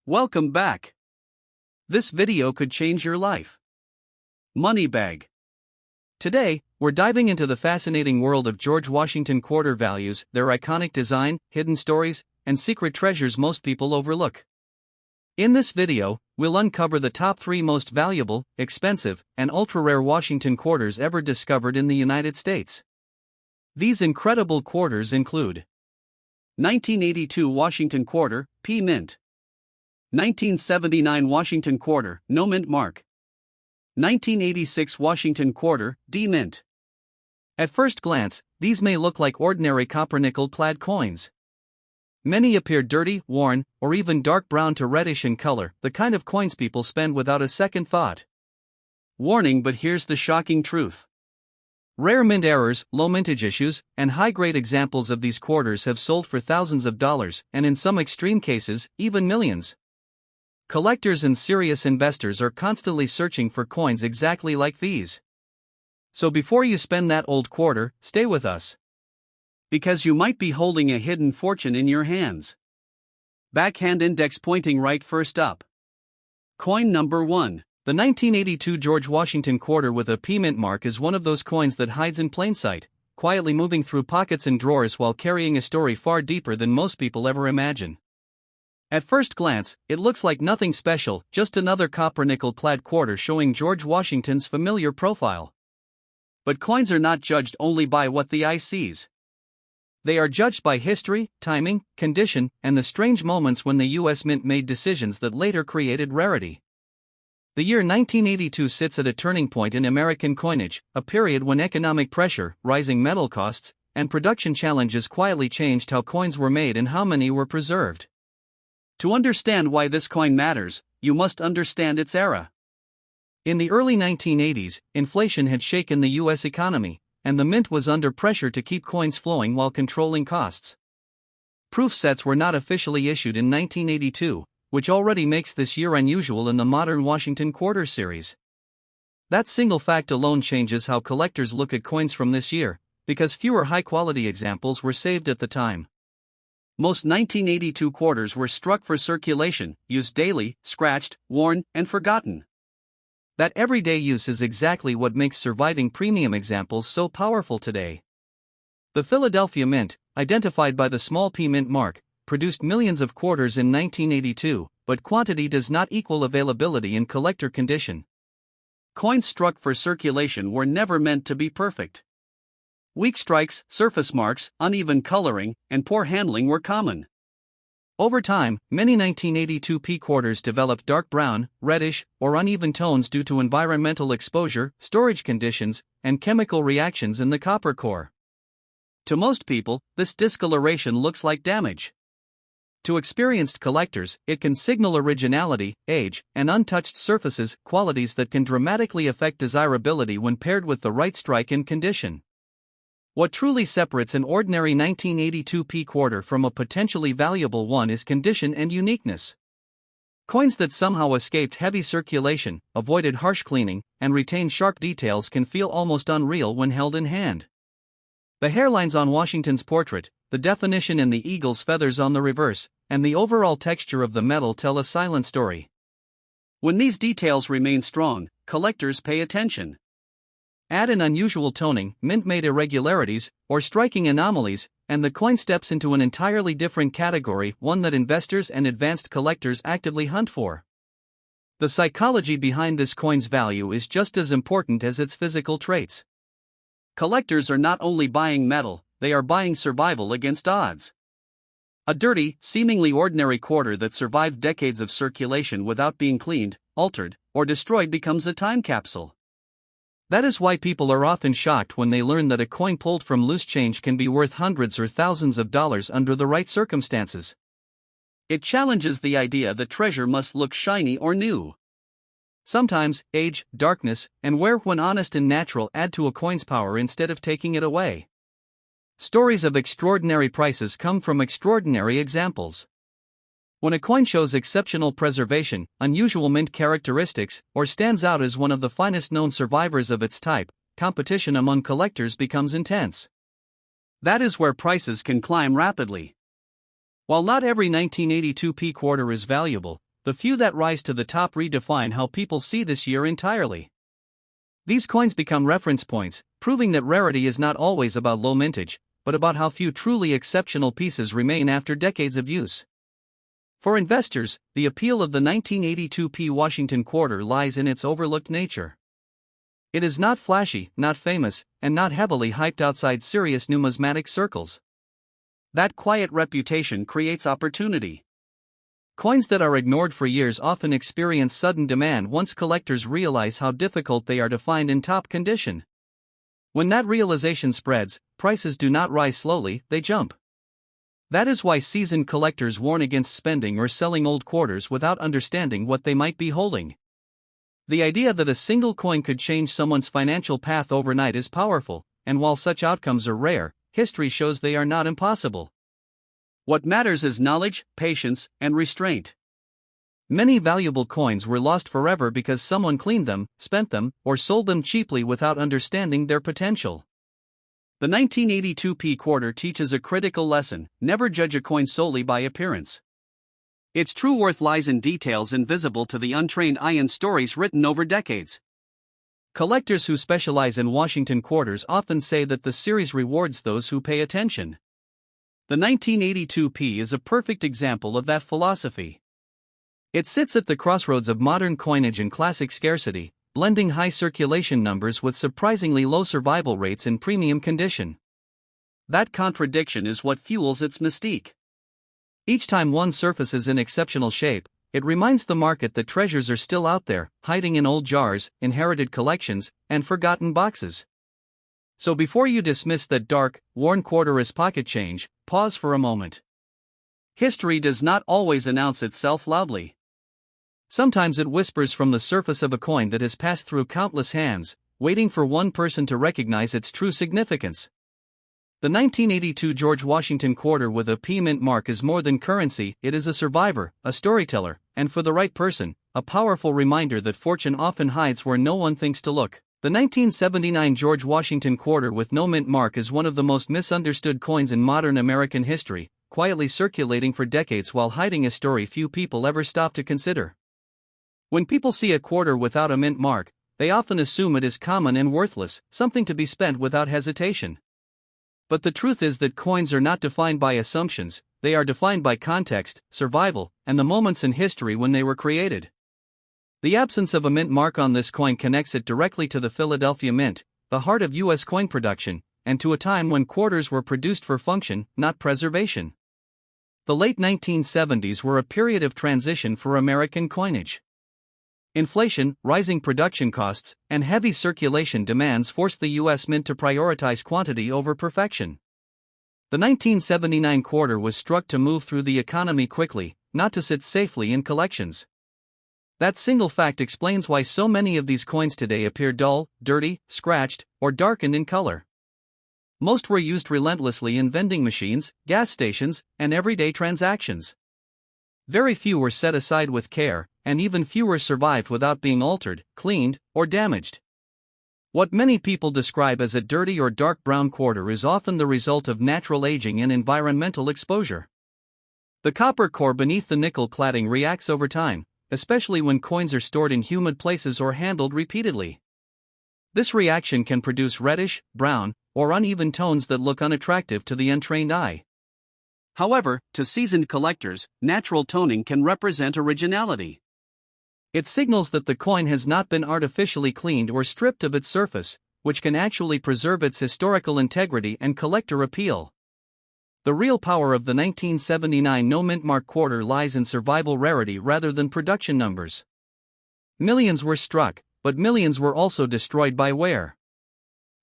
Welcome back. This video could change your life. Money bag. Today, we're diving into the fascinating world of George Washington quarter values, their iconic design, hidden stories, and secret treasures most people overlook. In this video, we'll uncover the top 3 most valuable, expensive, and ultra-rare Washington quarters ever discovered in the United States. These incredible quarters include 1982 Washington Quarter, P Mint. 1979 Washington Quarter, no mint mark. 1986 Washington Quarter, D Mint. At first glance, these may look like ordinary copper-nickel clad coins. Many appear dirty, worn, or even dark brown to reddish in color, the kind of coins people spend without a second thought. Warning, but here's the shocking truth. Rare mint errors, low mintage issues, and high-grade examples of these quarters have sold for thousands of dollars, and in some extreme cases, even millions. Collectors and serious investors are constantly searching for coins exactly like these. So before you spend that old quarter, stay with us. Because you might be holding a hidden fortune in your hands. Backhand index pointing right first up. Coin number 1. The 1982 George Washington Quarter with a P Mint mark is one of those coins that hides in plain sight, quietly moving through pockets and drawers while carrying a story far deeper than most people ever imagine. At first glance, it looks like nothing special, just another copper-nickel clad quarter showing George Washington's familiar profile. But coins are not judged only by what the eye sees. They are judged by history, timing, condition, and the strange moments when the U.S. Mint made decisions that later created rarity. The year 1982 sits at a turning point in American coinage, a period when economic pressure, rising metal costs, and production challenges quietly changed how coins were made and how many were preserved. To understand why this coin matters, you must understand its era. In the early 1980s, inflation had shaken the U.S. economy, and the mint was under pressure to keep coins flowing while controlling costs. Proof sets were not officially issued in 1982, which already makes this year unusual in the modern Washington Quarter series. That single fact alone changes how collectors look at coins from this year, because fewer high-quality examples were saved at the time. Most 1982 quarters were struck for circulation, used daily, scratched, worn, and forgotten. That everyday use is exactly what makes surviving premium examples so powerful today. The Philadelphia Mint, identified by the small P Mint mark, produced millions of quarters in 1982, but quantity does not equal availability in collector condition. Coins struck for circulation were never meant to be perfect. Weak strikes, surface marks, uneven coloring, and poor handling were common. Over time, many 1982 P quarters developed dark brown, reddish, or uneven tones due to environmental exposure, storage conditions, and chemical reactions in the copper core. To most people, this discoloration looks like damage. To experienced collectors, it can signal originality, age, and untouched surfaces, qualities that can dramatically affect desirability when paired with the right strike and condition. What truly separates an ordinary 1982 P quarter from a potentially valuable one is condition and uniqueness. Coins that somehow escaped heavy circulation, avoided harsh cleaning, and retained sharp details can feel almost unreal when held in hand. The hairlines on Washington's portrait, the definition in the eagle's feathers on the reverse, and the overall texture of the metal tell a silent story. When these details remain strong, collectors pay attention. Add an unusual toning, mint-made irregularities, or striking anomalies, and the coin steps into an entirely different category, one that investors and advanced collectors actively hunt for. The psychology behind this coin's value is just as important as its physical traits. Collectors are not only buying metal, they are buying survival against odds. A dirty, seemingly ordinary quarter that survived decades of circulation without being cleaned, altered, or destroyed becomes a time capsule. That is why people are often shocked when they learn that a coin pulled from loose change can be worth hundreds or thousands of dollars under the right circumstances. It challenges the idea that treasure must look shiny or new. Sometimes, age, darkness, and wear when honest and natural add to a coin's power instead of taking it away. Stories of extraordinary prices come from extraordinary examples. When a coin shows exceptional preservation, unusual mint characteristics, or stands out as one of the finest known survivors of its type, competition among collectors becomes intense. That is where prices can climb rapidly. While not every 1982 P quarter is valuable, the few that rise to the top redefine how people see this year entirely. These coins become reference points, proving that rarity is not always about low mintage, but about how few truly exceptional pieces remain after decades of use. For investors, the appeal of the 1982p Washington quarter lies in its overlooked nature. It is not flashy, not famous, and not heavily hyped outside serious numismatic circles. That quiet reputation creates opportunity. Coins that are ignored for years often experience sudden demand once collectors realize how difficult they are to find in top condition. When that realization spreads, prices do not rise slowly, they jump. That is why seasoned collectors warn against spending or selling old quarters without understanding what they might be holding. The idea that a single coin could change someone's financial path overnight is powerful, and while such outcomes are rare, history shows they are not impossible. What matters is knowledge, patience, and restraint. Many valuable coins were lost forever because someone cleaned them, spent them, or sold them cheaply without understanding their potential. The 1982p quarter teaches a critical lesson: never judge a coin solely by appearance. Its true worth lies in details invisible to the untrained eye and stories written over decades. Collectors who specialize in Washington quarters often say that the series rewards those who pay attention. The 1982p is a perfect example of that philosophy. It sits at the crossroads of modern coinage and classic scarcity, blending high circulation numbers with surprisingly low survival rates in premium condition. That contradiction is what fuels its mystique. Each time one surfaces in exceptional shape, it reminds the market that treasures are still out there, hiding in old jars, inherited collections, and forgotten boxes. So before you dismiss that dark, worn quarter as pocket change, pause for a moment. History does not always announce itself loudly. Sometimes it whispers from the surface of a coin that has passed through countless hands, waiting for one person to recognize its true significance. The 1982 George Washington quarter with a P mint mark is more than currency, it is a survivor, a storyteller, and for the right person, a powerful reminder that fortune often hides where no one thinks to look. The 1979 George Washington quarter with no mint mark is one of the most misunderstood coins in modern American history, quietly circulating for decades while hiding a story few people ever stop to consider. When people see a quarter without a mint mark, they often assume it is common and worthless, something to be spent without hesitation. But the truth is that coins are not defined by assumptions, they are defined by context, survival, and the moments in history when they were created. The absence of a mint mark on this coin connects it directly to the Philadelphia Mint, the heart of U.S. coin production, and to a time when quarters were produced for function, not preservation. The late 1970s were a period of transition for American coinage. Inflation, rising production costs, and heavy circulation demands forced the U.S. Mint to prioritize quantity over perfection. The 1979 quarter was struck to move through the economy quickly, not to sit safely in collections. That single fact explains why so many of these coins today appear dull, dirty, scratched, or darkened in color. Most were used relentlessly in vending machines, gas stations, and everyday transactions. Very few were set aside with care, and even fewer survived without being altered, cleaned, or damaged. What many people describe as a dirty or dark brown quarter is often the result of natural aging and environmental exposure. The copper core beneath the nickel cladding reacts over time, especially when coins are stored in humid places or handled repeatedly. This reaction can produce reddish, brown, or uneven tones that look unattractive to the untrained eye. However, to seasoned collectors, natural toning can represent originality. It signals that the coin has not been artificially cleaned or stripped of its surface, which can actually preserve its historical integrity and collector appeal. The real power of the 1979 no mint mark quarter lies in survival rarity rather than production numbers. Millions were struck, but millions were also destroyed by wear.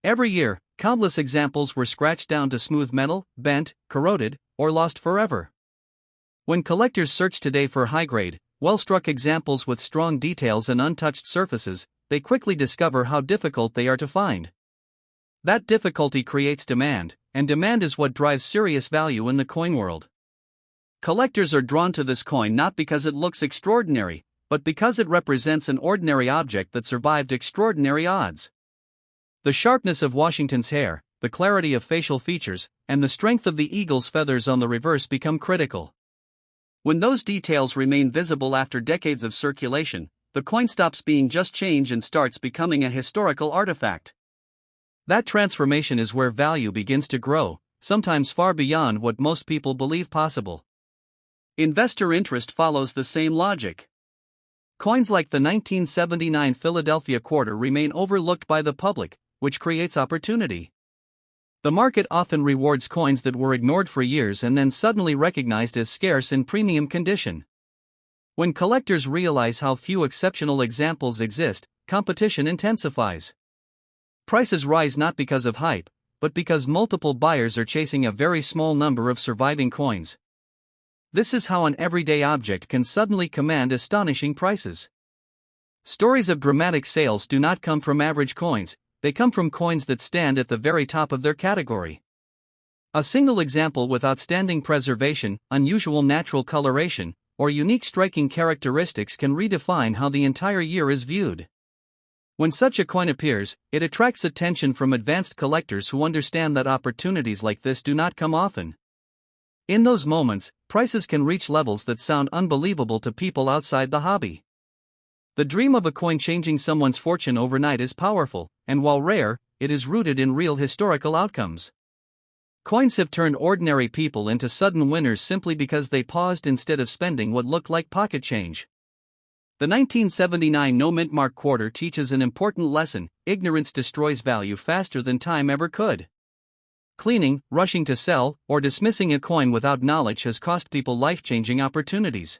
Every year, countless examples were scratched down to smooth metal, bent, corroded, or lost forever. When collectors search today for high-grade, well-struck examples with strong details and untouched surfaces, they quickly discover how difficult they are to find. That difficulty creates demand, and demand is what drives serious value in the coin world. Collectors are drawn to this coin not because it looks extraordinary, but because it represents an ordinary object that survived extraordinary odds. The sharpness of Washington's hair, the clarity of facial features, and the strength of the eagle's feathers on the reverse become critical. When those details remain visible after decades of circulation, the coin stops being just change and starts becoming a historical artifact. That transformation is where value begins to grow, sometimes far beyond what most people believe possible. Investor interest follows the same logic. Coins like the 1979 Philadelphia quarter remain overlooked by the public, which creates opportunity. The market often rewards coins that were ignored for years and then suddenly recognized as scarce in premium condition. When collectors realize how few exceptional examples exist, competition intensifies. Prices rise not because of hype, but because multiple buyers are chasing a very small number of surviving coins. This is how an everyday object can suddenly command astonishing prices. Stories of dramatic sales do not come from average coins, they come from coins that stand at the very top of their category. A single example with outstanding preservation, unusual natural coloration, or unique striking characteristics can redefine how the entire year is viewed. When such a coin appears, it attracts attention from advanced collectors who understand that opportunities like this do not come often. In those moments, prices can reach levels that sound unbelievable to people outside the hobby. The dream of a coin changing someone's fortune overnight is powerful, and while rare, it is rooted in real historical outcomes. Coins have turned ordinary people into sudden winners simply because they paused instead of spending what looked like pocket change. The 1979 no mint mark quarter teaches an important lesson: ignorance destroys value faster than time ever could. Cleaning, rushing to sell, or dismissing a coin without knowledge has cost people life-changing opportunities.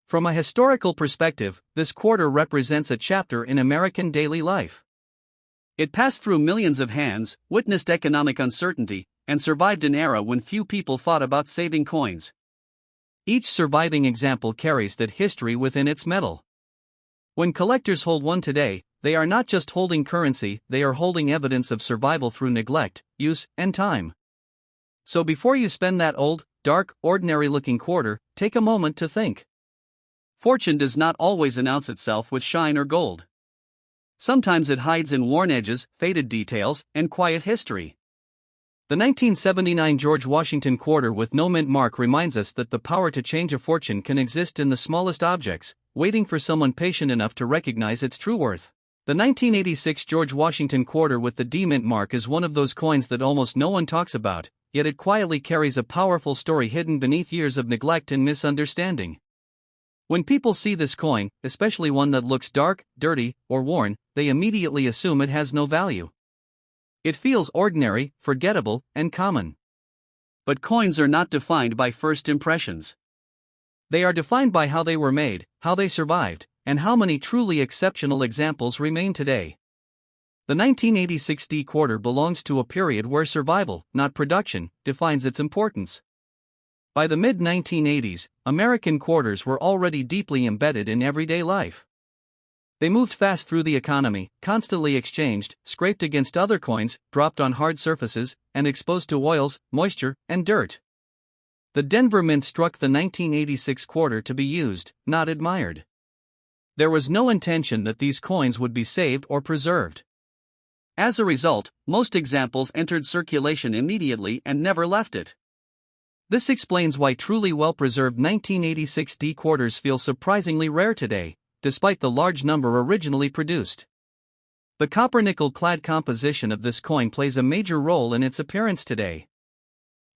From a historical perspective, this quarter represents a chapter in American daily life. It passed through millions of hands, witnessed economic uncertainty, and survived an era when few people thought about saving coins. Each surviving example carries that history within its metal. When collectors hold one today, they are not just holding currency, they are holding evidence of survival through neglect, use, and time. So before you spend that old, dark, ordinary-looking quarter, take a moment to think. Fortune does not always announce itself with shine or gold. Sometimes it hides in worn edges, faded details, and quiet history. The 1979 George Washington quarter with no mint mark reminds us that the power to change a fortune can exist in the smallest objects, waiting for someone patient enough to recognize its true worth. The 1986 George Washington quarter with the D mint mark is one of those coins that almost no one talks about, yet it quietly carries a powerful story hidden beneath years of neglect and misunderstanding. When people see this coin, especially one that looks dark, dirty, or worn, they immediately assume it has no value. It feels ordinary, forgettable, and common. But coins are not defined by first impressions. They are defined by how they were made, how they survived, and how many truly exceptional examples remain today. The 1986 D quarter belongs to a period where survival, not production, defines its importance. By the mid-1980s, American quarters were already deeply embedded in everyday life. They moved fast through the economy, constantly exchanged, scraped against other coins, dropped on hard surfaces, and exposed to oils, moisture, and dirt. The Denver Mint struck the 1986 quarter to be used, not admired. There was no intention that these coins would be saved or preserved. As a result, most examples entered circulation immediately and never left it. This explains why truly well-preserved 1986 D quarters feel surprisingly rare today, despite the large number originally produced. The copper-nickel clad composition of this coin plays a major role in its appearance today.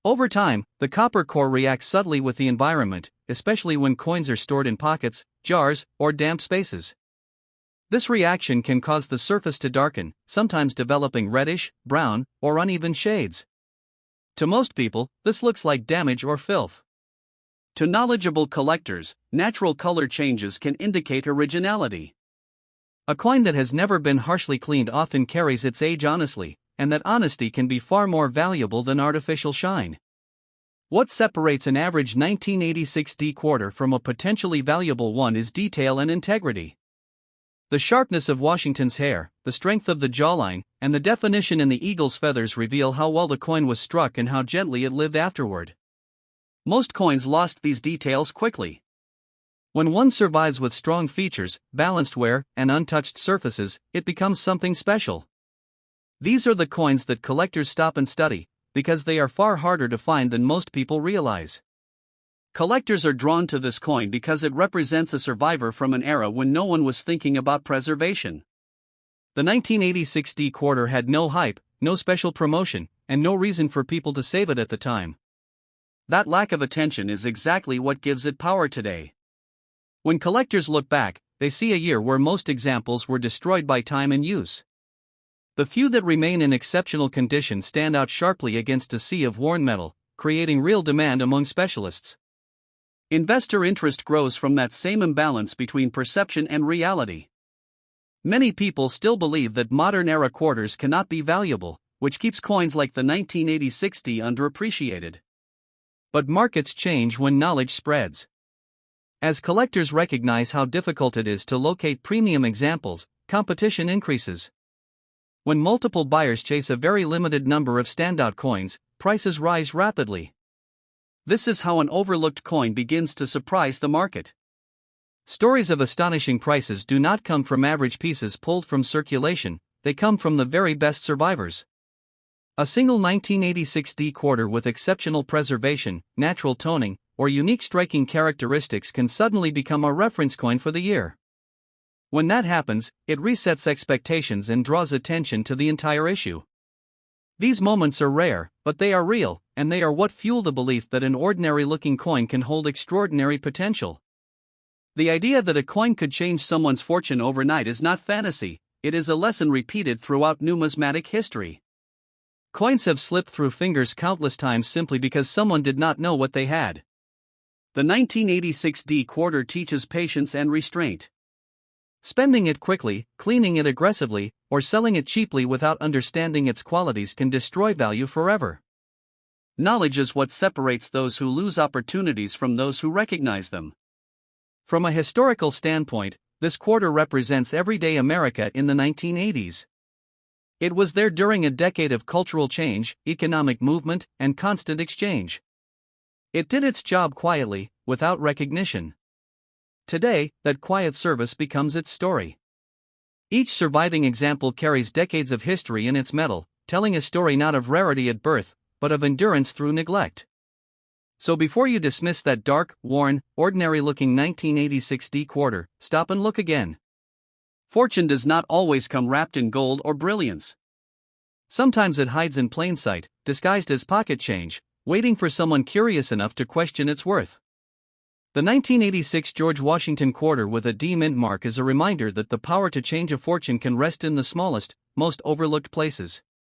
Over time, the copper core reacts subtly with the environment, especially when coins are stored in pockets, jars, or damp spaces. This reaction can cause the surface to darken, sometimes developing reddish, brown, or uneven shades. To most people, this looks like damage or filth. To knowledgeable collectors, natural color changes can indicate originality. A coin that has never been harshly cleaned often carries its age honestly, and that honesty can be far more valuable than artificial shine. What separates an average 1986 D quarter from a potentially valuable one is detail and integrity. The sharpness of Washington's hair, the strength of the jawline, and the definition in the eagle's feathers reveal how well the coin was struck and how gently it lived afterward. Most coins lost these details quickly. When one survives with strong features, balanced wear, and untouched surfaces, it becomes something special. These are the coins that collectors stop and study, because they are far harder to find than most people realize. Collectors are drawn to this coin because it represents a survivor from an era when no one was thinking about preservation. The 1986 D quarter had no hype, no special promotion, and no reason for people to save it at the time. That lack of attention is exactly what gives it power today. When collectors look back, they see a year where most examples were destroyed by time and use. The few that remain in exceptional condition stand out sharply against a sea of worn metal, creating real demand among specialists. Investor interest grows from that same imbalance between perception and reality. Many people still believe that modern-era quarters cannot be valuable, which keeps coins like the 1986 D underappreciated. But markets change when knowledge spreads. As collectors recognize how difficult it is to locate premium examples, competition increases. When multiple buyers chase a very limited number of standout coins, prices rise rapidly. This is how an overlooked coin begins to surprise the market. Stories of astonishing prices do not come from average pieces pulled from circulation, they come from the very best survivors. A single 1986 D quarter with exceptional preservation, natural toning, or unique striking characteristics can suddenly become a reference coin for the year. When that happens, it resets expectations and draws attention to the entire issue. These moments are rare, but they are real, and they are what fuel the belief that an ordinary-looking coin can hold extraordinary potential. The idea that a coin could change someone's fortune overnight is not fantasy, it is a lesson repeated throughout numismatic history. Coins have slipped through fingers countless times simply because someone did not know what they had. The 1986 D quarter teaches patience and restraint. Spending it quickly, cleaning it aggressively, or selling it cheaply without understanding its qualities can destroy value forever. Knowledge is what separates those who lose opportunities from those who recognize them. From a historical standpoint, this quarter represents everyday America in the 1980s. It was there during a decade of cultural change, economic movement, and constant exchange. It did its job quietly, without recognition. Today, that quiet service becomes its story. Each surviving example carries decades of history in its metal, telling a story not of rarity at birth, but of endurance through neglect. So before you dismiss that dark, worn, ordinary-looking 1986 D quarter, stop and look again. Fortune does not always come wrapped in gold or brilliance. Sometimes it hides in plain sight, disguised as pocket change, waiting for someone curious enough to question its worth. The 1986 George Washington quarter with a D mint mark is a reminder that the power to change a fortune can rest in the smallest, most overlooked places.